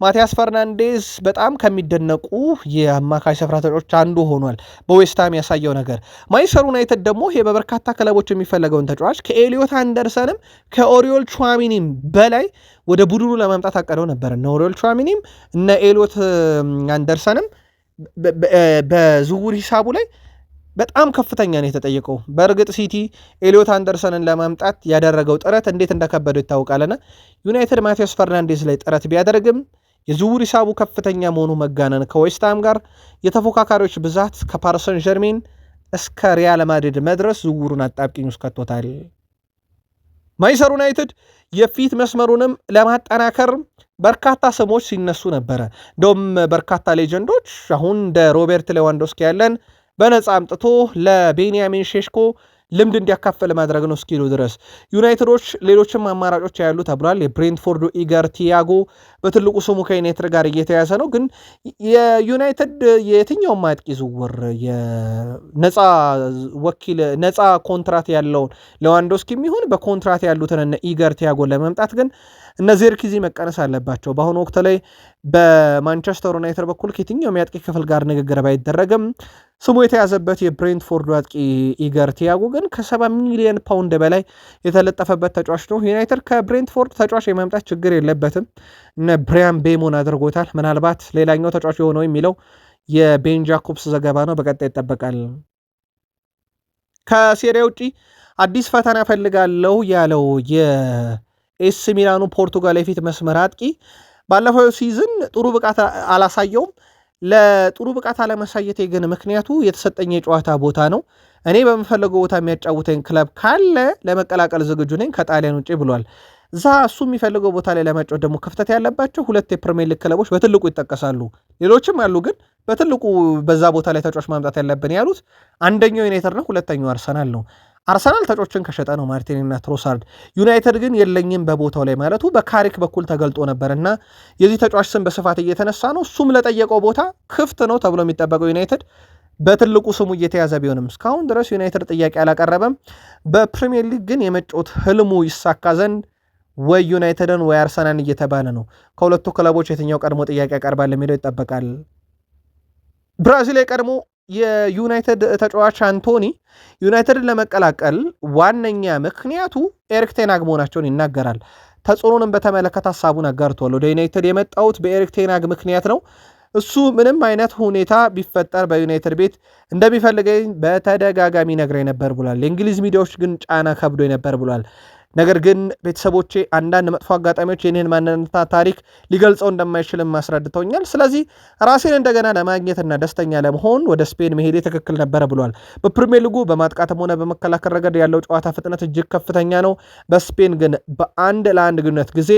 ማቲያስ ፈርናንዴዝ በጣም ከሚደነቁ የአማካይ ስፍራ ተጫዋቾች አንዱ ሆኗል በዌስትሃም ያሳየው ነገር። ማንቸስተር ዩናይትድ ደግሞ ይሄ በበርካታ ክለቦች የሚፈለገውን ተጫዋች ከኤሊዮት አንደርሰንም ከኦሪዮል ቹዋሚኒም በላይ ወደ ቡድኑ ለማምጣት አቀደው ነበር። እነ ኦሪዮል ቹዋሚኒም እነ ኤሊዮት አንደርሰንም በዝውውር ሂሳቡ ላይ በጣም ከፍተኛ ነው የተጠየቀው። በእርግጥ ሲቲ ኤሊዮት አንደርሰንን ለማምጣት ያደረገው ጥረት እንዴት እንደከበደው ይታወቃልና ዩናይትድ ማቲያስ ፈርናንዴዝ ላይ ጥረት ቢያደርግም የዝውውር ሂሳቡ ከፍተኛ መሆኑ መጋነን ከዌስትሃም ጋር የተፎካካሪዎች ብዛት ከፓሪሰን ጀርሜን እስከ ሪያል ማድሪድ መድረስ ዝውውሩን አጣብቂኝ ውስጥ ከቶታል። ማንቸስተር ዩናይትድ የፊት መስመሩንም ለማጠናከር በርካታ ስሞች ሲነሱ ነበረ። እንደውም በርካታ ሌጀንዶች አሁን እንደ ሮቤርት ሌዋንዶስኪ ያለን በነፃ አምጥቶ ለቤንያሚን ሼሽኮ ልምድ እንዲያካፈል ማድረግ ነው እስኪሉ ድረስ ዩናይትዶች ሌሎችም አማራጮች ያሉ ተብሏል። የብሬንትፎርዱ ኢገር ቲያጎ በትልቁ ስሙ ከዩናይትድ ጋር እየተያዘ ነው። ግን የዩናይትድ የትኛውም አጥቂ ዝውውር የነፃ ወኪል ነፃ ኮንትራት ያለውን ሌዋንዶስኪ የሚሆን በኮንትራት ያሉትን እነ ኢገር ቲያጎ ለመምጣት ግን እነ ዜርኪዚ መቀነስ አለባቸው። በአሁኑ ወቅት ላይ በማንቸስተር ዩናይትድ በኩል ከየትኛውም የአጥቂ ክፍል ጋር ንግግር ባይደረግም ስሙ የተያዘበት የብሬንትፎርዱ አጥቂ ኢገር ቲያጎ ግን ከ70 ሚሊዮን ፓውንድ በላይ የተለጠፈበት ተጫዋች ነው። ዩናይትድ ከብሬንትፎርድ ተጫዋች የማምጣት ችግር የለበትም። እነ ብሪያን ቤሞን አድርጎታል። ምናልባት ሌላኛው ተጫዋች የሆነው የሚለው የቤን ጃኮብስ ዘገባ ነው። በቀጣይ ይጠበቃል። ከሴሪያ ውጪ አዲስ ፈተና ፈልጋለሁ ያለው የኤስ ሚላኑ ፖርቱጋል የፊት መስመር አጥቂ ባለፈው ሲዝን ጥሩ ብቃት አላሳየውም። ለጥሩ ብቃት አለመሳየቴ ግን ምክንያቱ የተሰጠኝ የጨዋታ ቦታ ነው። እኔ በምፈለገው ቦታ የሚያጫውተኝ ክለብ ካለ ለመቀላቀል ዝግጁ ነኝ ከጣሊያን ውጭ ብሏል። እዛ እሱ የሚፈልገው ቦታ ላይ ለማጫወት ደግሞ ክፍተት ያለባቸው 2 የፕሪሚየር ሊግ ክለቦች በትልቁ ይጠቀሳሉ። ሌሎችም አሉ፣ ግን በትልቁ በዛ ቦታ ላይ ተጫዋች ማምጣት ያለብን ያሉት አንደኛው ዩናይትድ ነው፣ ሁለተኛው አርሰናል ነው። አርሰናል ተጫዋቾችን ከሸጠ ነው ማርቲኔሊና ትሮሳርድ። ዩናይትድ ግን የለኝም በቦታው ላይ ማለቱ በካሪክ በኩል ተገልጦ ነበርና የዚህ ተጫዋች ስም በስፋት እየተነሳ ነው። እሱም ለጠየቀው ቦታ ክፍት ነው ተብሎ የሚጠበቀው ዩናይትድ በትልቁ ስሙ እየተያዘ ቢሆንም እስካሁን ድረስ ዩናይትድ ጥያቄ አላቀረበም። በፕሪሚየር ሊግ ግን የመጫወት ህልሙ ይሳካ ዘንድ ወይ ዩናይትድን ወይ አርሰናል እየተባለ ነው። ከሁለቱ ክለቦች የትኛው ቀድሞ ጥያቄ ያቀርባል የሚለው ይጠበቃል። ብራዚል የቀድሞ የዩናይትድ ተጫዋች አንቶኒ ዩናይትድን ለመቀላቀል ዋነኛ ምክንያቱ ኤሪክ ቴን ሃግ መሆናቸውን ይናገራል። ተጽዕኖንም በተመለከተ ሀሳቡን አጋርቷል። ወደ ዩናይትድ የመጣሁት በኤሪክ ቴን ሃግ ምክንያት ነው። እሱ ምንም አይነት ሁኔታ ቢፈጠር በዩናይትድ ቤት እንደሚፈልገኝ በተደጋጋሚ ነግረኝ ነበር ብሏል። የእንግሊዝ ሚዲያዎች ግን ጫና ከብዶ ነበር ብሏል። ነገር ግን ቤተሰቦቼ አንዳንድ መጥፎ አጋጣሚዎች የኔን ማንነትና ታሪክ ሊገልጸው እንደማይችልም አስረድተውኛል። ስለዚህ ራሴን እንደገና ለማግኘትና ደስተኛ ለመሆን ወደ ስፔን መሄዴ ትክክል ነበረ ብሏል። በፕሪሚየር ሊጉ በማጥቃትም ሆነ በመከላከል ረገድ ያለው ጨዋታ ፍጥነት እጅግ ከፍተኛ ነው። በስፔን ግን በአንድ ለአንድ ግንኙነት ጊዜ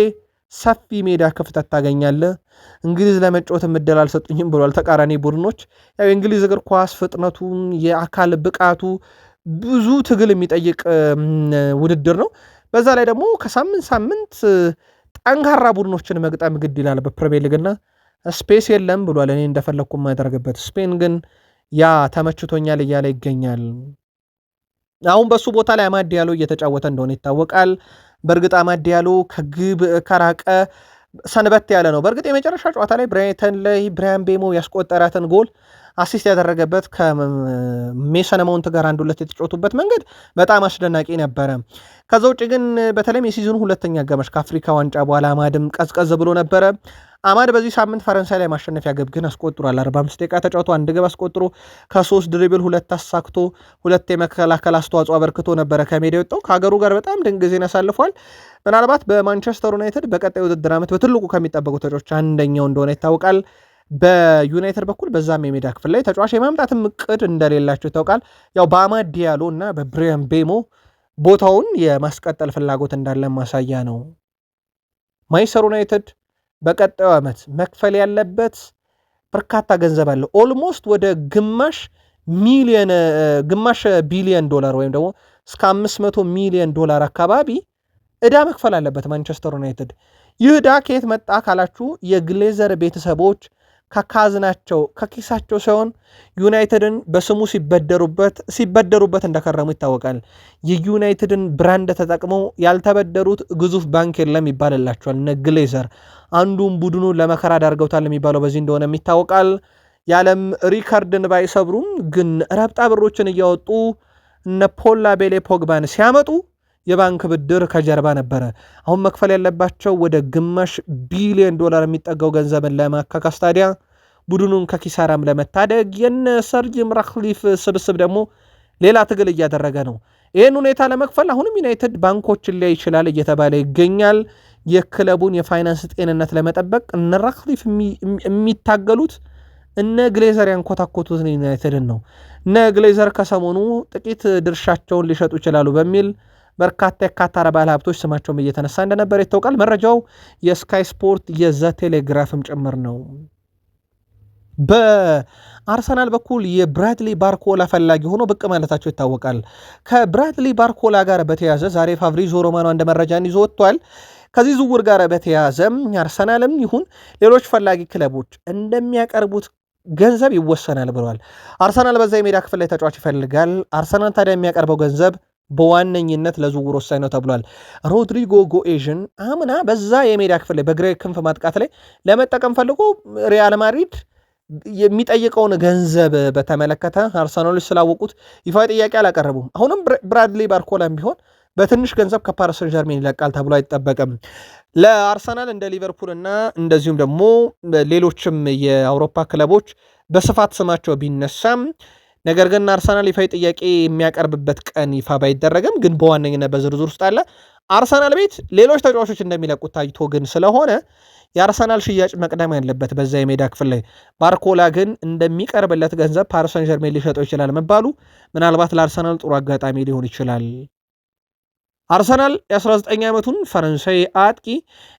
ሰፊ ሜዳ ክፍተት ታገኛለህ። እንግሊዝ ለመጫወት እድል አልሰጡኝም ብሏል። ተቃራኒ ቡድኖች ያው የእንግሊዝ እግር ኳስ ፍጥነቱን የአካል ብቃቱ ብዙ ትግል የሚጠይቅ ውድድር ነው። በዛ ላይ ደግሞ ከሳምንት ሳምንት ጠንካራ ቡድኖችን መግጠም ግድ ይላል በፕሪሚየር ሊግና ስፔስ የለም ብሏል። እኔ እንደፈለግኩ የማያደርግበት ስፔን ግን ያ ተመችቶኛል እያለ ይገኛል። አሁን በሱ ቦታ ላይ አማድ ዲያሎ እየተጫወተ እንደሆነ ይታወቃል። በእርግጥ አማድ ዲያሎ ከግብ ከራቀ ሰንበት ያለ ነው። በእርግጥ የመጨረሻ ጨዋታ ላይ ብራይተን ላይ ብራያን ቤሞ ያስቆጠራትን ጎል አሲስት ያደረገበት ከሜሰን ማውንት ጋር 1-2 የተጫወቱበት መንገድ በጣም አስደናቂ ነበረ። ከዛ ውጭ ግን በተለይም የሲዝኑ ሁለተኛ አጋማሽ ከአፍሪካ ዋንጫ በኋላ አማድም ቀዝቀዝ ብሎ ነበረ። አማድ በዚህ ሳምንት ፈረንሳይ ላይ ማሸነፊያ ግብ ግን አስቆጥሯል። 45 ደቂቃ ተጫውቶ አንድ ግብ አስቆጥሮ ከ3 ድሪብል 2 አሳክቶ 2 የመከላከል አስተዋጽኦ አበርክቶ ነበረ ከሜዳ የወጣው። ከሀገሩ ጋር በጣም ድንቅ ጊዜን አሳልፏል። ምናልባት በማንቸስተር ዩናይትድ በቀጣዩ ውድድር ዓመት በትልቁ ከሚጠበቁ ተጫዋቾች አንደኛው እንደሆነ ይታወቃል። በዩናይትድ በኩል በዛም የሜዳ ክፍል ላይ ተጫዋች የማምጣትም እቅድ እንደሌላቸው ይታወቃል። ያው በአማድ ዲያሎ እና በብራያን ቤሞ ቦታውን የማስቀጠል ፍላጎት እንዳለ ማሳያ ነው። ማንቸስተር ዩናይትድ በቀጣዩ ዓመት መክፈል ያለበት በርካታ ገንዘብ አለ። ኦልሞስት ወደ ግማሽ ቢሊዮን ዶላር ወይም ደግሞ እስከ 500 ሚሊዮን ዶላር አካባቢ ዕዳ መክፈል አለበት ማንቸስተር ዩናይትድ። ይህ ዕዳ ከየት መጣ ካላችሁ የግሌዘር ቤተሰቦች ከካዝናቸው ከኪሳቸው ሳይሆን ዩናይትድን በስሙ ሲበደሩበት እንደከረሙ ይታወቃል። የዩናይትድን ብራንድ ተጠቅመው ያልተበደሩት ግዙፍ ባንክ የለም ይባልላቸዋል። እነ ግሌዘር አንዱን ቡድኑን ለመከራ ዳርገውታል የሚባለው በዚህ እንደሆነ ይታወቃል። የዓለም ሪከርድን ባይሰብሩም ግን ረብጣ ብሮችን እያወጡ እነ ፖላ ቤሌ ፖግባን ሲያመጡ የባንክ ብድር ከጀርባ ነበረ። አሁን መክፈል ያለባቸው ወደ ግማሽ ቢሊዮን ዶላር የሚጠጋው ገንዘብን ለማካካስ ታዲያ ቡድኑን ከኪሳራም ለመታደግ የነ ሰር ጂም ራትክሊፍ ስብስብ ደግሞ ሌላ ትግል እያደረገ ነው። ይህን ሁኔታ ለመክፈል አሁንም ዩናይትድ ባንኮችን ላይ ይችላል እየተባለ ይገኛል። የክለቡን የፋይናንስ ጤንነት ለመጠበቅ እነ ራትክሊፍ የሚታገሉት እነ ግሌዘር ያንኮታኮቱትን ዩናይትድን ነው። እነ ግሌዘር ከሰሞኑ ጥቂት ድርሻቸውን ሊሸጡ ይችላሉ በሚል በርካታ የካታር ባለ ሀብቶች ስማቸውም እየተነሳ እንደነበር ይታወቃል። መረጃው የስካይ ስፖርት የዘ ቴሌግራፍም ጭምር ነው። በአርሰናል በኩል የብራድሊ ባርኮላ ፈላጊ ሆኖ ብቅ ማለታቸው ይታወቃል። ከብራድሊ ባርኮላ ጋር በተያዘ ዛሬ ፋብሪዞ ሮማኖ አንድ መረጃን ይዞ ወጥቷል። ከዚህ ዝውውር ጋር በተያዘ አርሰናልም ይሁን ሌሎች ፈላጊ ክለቦች እንደሚያቀርቡት ገንዘብ ይወሰናል ብለዋል። አርሰናል በዛ የሜዳ ክፍል ላይ ተጫዋች ይፈልጋል። አርሰናል ታዲያ የሚያቀርበው ገንዘብ በዋነኝነት ለዝውውር ወሳኝ ነው ተብሏል። ሮድሪጎ ጎኤዥን አምና በዛ የሜዳ ክፍል ላይ በግራ ክንፍ ማጥቃት ላይ ለመጠቀም ፈልጎ ሪያል ማድሪድ የሚጠይቀውን ገንዘብ በተመለከተ አርሰናሎች ስላወቁት ይፋ ጥያቄ አላቀረቡም። አሁንም ብራድሊ ባርኮላም ቢሆን በትንሽ ገንዘብ ከፓሪስ ሰን ዠርሜን ይለቃል ተብሎ አይጠበቅም። ለአርሰናል እንደ ሊቨርፑል እና እንደዚሁም ደግሞ ሌሎችም የአውሮፓ ክለቦች በስፋት ስማቸው ቢነሳም ነገር ግን አርሰናል ይፋ ጥያቄ የሚያቀርብበት ቀን ይፋ ባይደረግም ግን በዋነኝነት በዝርዝር ውስጥ አለ። አርሰናል ቤት ሌሎች ተጫዋቾች እንደሚለቁት ታይቶ ግን ስለሆነ የአርሰናል ሽያጭ መቅደም ያለበት በዛ የሜዳ ክፍል ላይ ባርኮላ ግን እንደሚቀርብለት ገንዘብ ፓሪስ ሰን ዠርሜን ሊሸጠው ይችላል መባሉ ምናልባት ለአርሰናል ጥሩ አጋጣሚ ሊሆን ይችላል። አርሰናል የ19 ዓመቱን ፈረንሳይ አጥቂ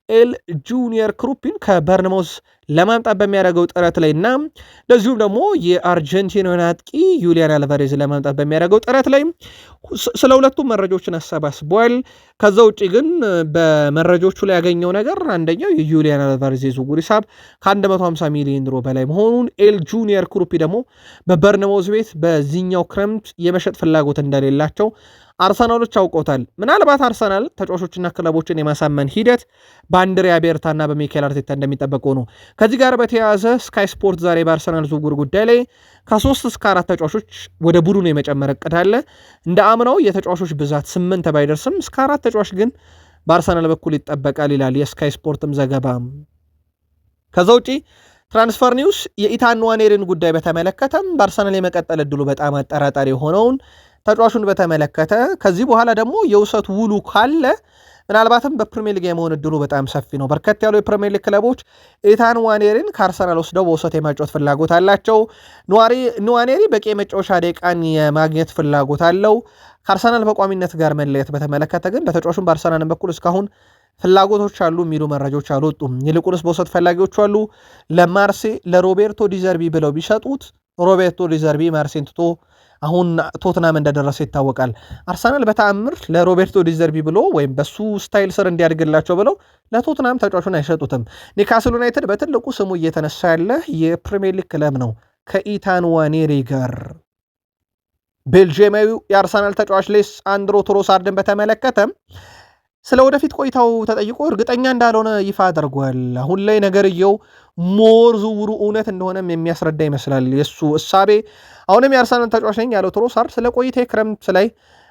ኤል ጁኒየር ክሩፒን ከበርንማውዝ ለማምጣት በሚያደርገው ጥረት ላይ እና እንደዚሁም ደግሞ የአርጀንቲናን አጥቂ ዩሊያን አልቫሬዝ ለማምጣት በሚያደርገው ጥረት ላይ ስለ ሁለቱም መረጃዎችን አሰባስቧል። ከዛ ውጭ ግን በመረጃዎቹ ላይ ያገኘው ነገር አንደኛው የዩሊያን አልቫሬዝ የዝውውር ሂሳብ ከ150 ሚሊዮን ዩሮ በላይ መሆኑን፣ ኤል ጁኒየር ክሩፒ ደግሞ በበርንማውዝ ቤት በዚህኛው ክረምት የመሸጥ ፍላጎት እንደሌላቸው አርሰናሎች አውቀውታል። ምናልባት አርሰናል ተጫዋቾችና ክለቦችን የማሳመን ሂደት በአንድሪያ ቤርታና በሚኬል አርቴታ እንደሚጠበቀው ነው። ከዚህ ጋር በተያያዘ ስካይ ስፖርት ዛሬ በአርሰናል ዝውውር ጉዳይ ላይ ከ3 እስከ 4 ተጫዋቾች ወደ ቡድኑ የመጨመር እቅድ አለ። እንደ አምናው የተጫዋቾች ብዛት 8 ባይደርስም እስከ 4 ተጫዋች ግን በአርሰናል በኩል ይጠበቃል ይላል የስካይ ስፖርትም ዘገባ። ከዛ ውጪ ትራንስፈር ኒውስ የኢታን ንዋኔሪን ጉዳይ በተመለከተም በአርሰናል የመቀጠል እድሉ በጣም አጠራጣሪ የሆነውን ተጫዋቹን በተመለከተ ከዚህ በኋላ ደግሞ የውሰት ውሉ ካለ ምናልባትም በፕሪሚየር ሊግ የመሆን እድሉ በጣም ሰፊ ነው። በርከት ያሉ የፕሪሚየር ሊግ ክለቦች ኢታን ንዋኔሪን ከአርሰናል ወስደው በውሰት የማጫወት ፍላጎት አላቸው። ንዋኔሪ በቂ የመጫወቻ ደቂቃን የማግኘት ፍላጎት አለው። ከአርሰናል በቋሚነት ጋር መለየት በተመለከተ ግን በተጫዋቹን በአርሰናል በኩል እስካሁን ፍላጎቶች አሉ የሚሉ መረጃዎች አልወጡም። ይልቁንስ በውሰት ፈላጊዎች አሉ። ለማርሴ ለሮቤርቶ ዲዘርቢ ብለው ቢሰጡት ሮቤርቶ ዲዘርቢ ማርሴን ትቶ አሁን ቶትናም እንደደረሰ ይታወቃል። አርሰናል በተአምር ለሮቤርቶ ዲዘርቢ ብሎ ወይም በሱ ስታይል ስር እንዲያድግላቸው ብለው ለቶትናም ተጫዋቹን አይሸጡትም። ኒካስል ዩናይትድ በትልቁ ስሙ እየተነሳ ያለ የፕሪሚየር ሊግ ክለብ ነው። ከኢታን ንዋኔሪ ጋር ቤልጂየማዊው የአርሰናል ተጫዋች ሌሳንድሮ ትሮሳርድን በተመለከተም ስለ ወደፊት ቆይታው ተጠይቆ እርግጠኛ እንዳልሆነ ይፋ አድርጓል። አሁን ላይ ነገርየው ሞር ዝውውሩ እውነት እንደሆነም የሚያስረዳ ይመስላል የሱ እሳቤ። አሁንም የአርሰናል ተጫዋች ነኝ ያለው ትሮሳርድ ስለ ቆይታ ክረምት ላይ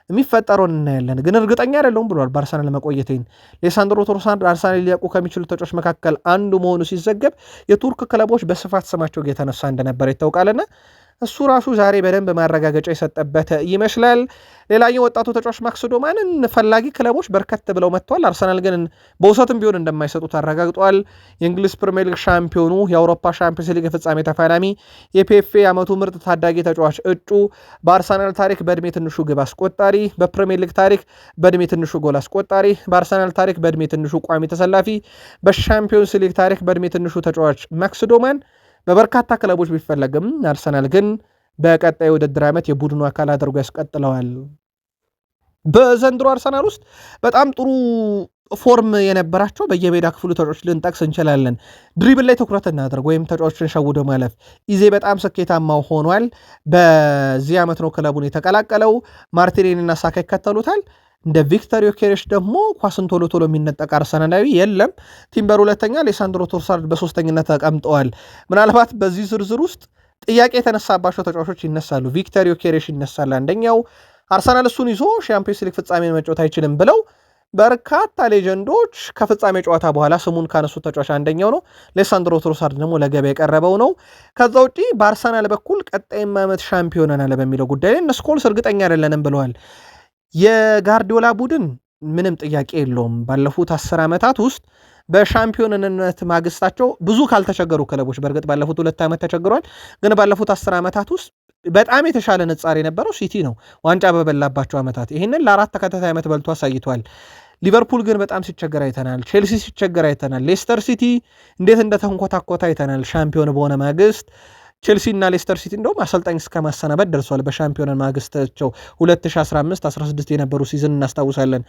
የሚፈጠረውን እናያለን፣ ግን እርግጠኛ አይደለሁም ብሏል። በአርሰናል መቆየቴን ሌሳንድሮ ትሮሳርድ አርሰናል ሊያውቁ ከሚችሉ ተጫዋች መካከል አንዱ መሆኑ ሲዘገብ የቱርክ ክለቦች በስፋት ስማቸው እየተነሳ እንደነበረ ይታወቃልና እሱ ራሱ ዛሬ በደንብ ማረጋገጫ የሰጠበት ይመስላል። ሌላኛው ወጣቱ ተጫዋች ማክስ ዶማንን ፈላጊ ክለቦች በርከት ብለው መጥተዋል። አርሰናል ግን በውሰትም ቢሆን እንደማይሰጡት አረጋግጧል። የእንግሊዝ ፕሪሚየር ሊግ ሻምፒዮኑ፣ የአውሮፓ ሻምፒዮንስ ሊግ ፍጻሜ ተፋላሚ፣ የፒኤፍኤ ዓመቱ ምርጥ ታዳጊ ተጫዋች እጩ፣ በአርሰናል ታሪክ በእድሜ ትንሹ ግብ አስቆጣሪ፣ በፕሪሚየር ሊግ ታሪክ በእድሜ ትንሹ ጎል አስቆጣሪ፣ በአርሰናል ታሪክ በእድሜ ትንሹ ቋሚ ተሰላፊ፣ በሻምፒዮንስ ሊግ ታሪክ በእድሜ ትንሹ ተጫዋች ማክስ ዶማን በበርካታ ክለቦች ቢፈለግም አርሰናል ግን በቀጣይ ውድድር ዓመት የቡድኑ አካል አድርጎ ያስቀጥለዋል። በዘንድሮ አርሰናል ውስጥ በጣም ጥሩ ፎርም የነበራቸው በየሜዳ ክፍሉ ተጫዋቾች ልንጠቅስ እንችላለን። ድሪብል ላይ ትኩረት እናደርግ ወይም ተጫዋቾችን ሸውዶ ማለፍ ኢዜ በጣም ስኬታማው ሆኗል። በዚህ ዓመት ነው ክለቡን የተቀላቀለው። ማርቲኔሊና ሳካ ይከተሉታል። እንደ ቪክተር ዮኬሬሽ ደግሞ ኳስን ቶሎ ቶሎ የሚነጠቅ አርሰናላዊ የለም። ቲምበር ሁለተኛ፣ ሌሳንድሮ ትሮሳርድ በሶስተኝነት ተቀምጠዋል። ምናልባት በዚህ ዝርዝር ውስጥ ጥያቄ የተነሳባቸው ተጫዋቾች ይነሳሉ። ቪክተር ዮኬሬሽ ይነሳል አንደኛው። አርሰናል እሱን ይዞ ሻምፒዮንስ ሊግ ፍጻሜን መጫወት አይችልም ብለው በርካታ ሌጀንዶች ከፍጻሜ ጨዋታ በኋላ ስሙን ካነሱት ተጫዋች አንደኛው ነው። ሌሳንድሮ ትሮሳርድ ደግሞ ለገበያ የቀረበው ነው። ከዛ ውጪ በአርሰናል በኩል ቀጣይም ዓመት ሻምፒዮን አለ በሚለው ጉዳይ ላይ እነ ስኮልስ እርግጠኛ አይደለንም ብለዋል። የጋርዲዮላ ቡድን ምንም ጥያቄ የለውም ባለፉት 10 ዓመታት ውስጥ በሻምፒዮንነት ማግስታቸው ብዙ ካልተቸገሩ ክለቦች በእርግጥ ባለፉት 2 ዓመት ተቸግሯል፣ ግን ባለፉት 10 ዓመታት ውስጥ በጣም የተሻለ ንጻሬ የነበረው ሲቲ ነው ዋንጫ በበላባቸው ዓመታት። ይህንን ለ4 ተከታታይ ዓመት በልቶ አሳይቷል። ሊቨርፑል ግን በጣም ሲቸገር አይተናል። ቼልሲ ሲቸገር አይተናል። ሌስተር ሲቲ እንዴት እንደተንኮታኮታ አይተናል ሻምፒዮን በሆነ ማግስት። ቼልሲ እና ሌስተር ሲቲ እንደውም አሰልጣኝ እስከ ማሰናበት ደርሷል በሻምፒዮን ማግስታቸው 2015-16 የነበሩ ሲዝን እናስታውሳለን።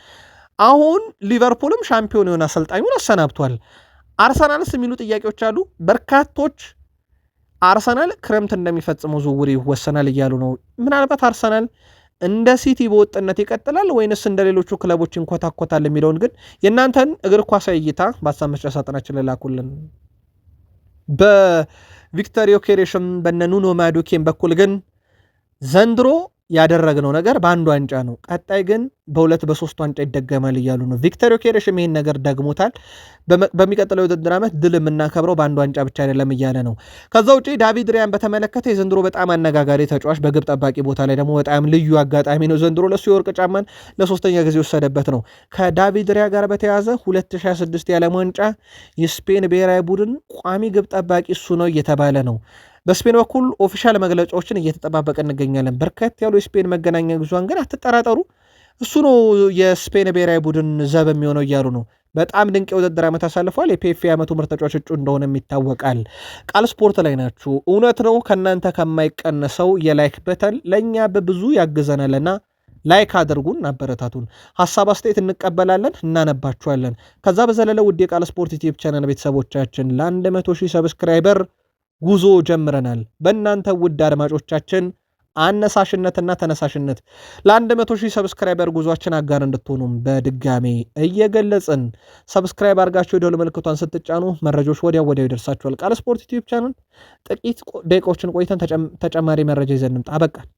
አሁን ሊቨርፑልም ሻምፒዮን የሆነ አሰልጣኙን አሰናብቷል። አርሰናልስ የሚሉ ጥያቄዎች አሉ። በርካቶች አርሰናል ክረምት እንደሚፈጽመው ዝውውር ይወሰናል እያሉ ነው። ምናልባት አርሰናል እንደ ሲቲ በወጥነት ይቀጥላል ወይንስ እንደ ሌሎቹ ክለቦች እንኮታኮታል የሚለውን ግን የእናንተን እግር ኳሳዊ እይታ በሀሳብ መስጫ ሳጥናችን ልላኩልን። በቪክተር ዮኬሬሽም በነ ኑኖ ማዱኬም በኩል ግን ዘንድሮ ያደረግነው ነገር በአንድ ዋንጫ ነው፣ ቀጣይ ግን በ2-3 ዋንጫ ይደገማል እያሉ ነው። ቪክተር ዮኬሬሽም ይሄን ነገር ደግሞታል። በሚቀጥለው የውድድር ዓመት ድል የምናከብረው በአንድ ዋንጫ ብቻ አይደለም እያለ ነው። ከዛ ውጪ ዳቪድ ሪያን በተመለከተ የዘንድሮ በጣም አነጋጋሪ ተጫዋች፣ በግብ ጠባቂ ቦታ ላይ ደግሞ በጣም ልዩ አጋጣሚ ነው ዘንድሮ ለሱ የወርቅ ጫማን ለሶስተኛ ጊዜ ወሰደበት ነው። ከዳቪድ ሪያ ጋር በተያዘ 2026 የዓለም ዋንጫ የስፔን ብሔራዊ ቡድን ቋሚ ግብ ጠባቂ እሱ ነው እየተባለ ነው። በስፔን በኩል ኦፊሻል መግለጫዎችን እየተጠባበቀ እንገኛለን። በርከት ያሉ የስፔን መገናኛ ብዙሃን ግን አትጠራጠሩ እሱ ነው የስፔን ብሔራዊ ቡድን ዘብ የሚሆነው እያሉ ነው። በጣም ድንቅ የውድድር ዓመት አሳልፏል። የፒኤፍኤ ዓመቱ ምርጥ ተጫዋች እጩ እንደሆነም ይታወቃል። ቃል ስፖርት ላይ ናችሁ። እውነት ነው ከእናንተ ከማይቀነሰው የላይክ በተን ለእኛ በብዙ ያግዘናልና ላይክ አድርጉን፣ አበረታቱን። ሀሳብ አስተያየት እንቀበላለን፣ እናነባችኋለን። ከዛ በዘለለ ውድ የቃል ስፖርት ዩቲዩብ ቻናል ቤተሰቦቻችን ለ100,000 ሰብስክራይበር ጉዞ ጀምረናል። በእናንተ ውድ አድማጮቻችን አነሳሽነትና ተነሳሽነት ለ100,000 ሰብስክራይበር ጉዟችን አጋር እንድትሆኑም በድጋሜ እየገለጽን ሰብስክራይብ አድርጋችሁ የደወል ምልክቷን ስትጫኑ መረጃዎች ወዲያው ይደርሳችኋል። ቃል ስፖርት ዩቲዩብ ቻናል ጥቂት ደቂቃዎችን ቆይተን ተጨማሪ መረጃ ይዘን እንምጣ። አበቃን።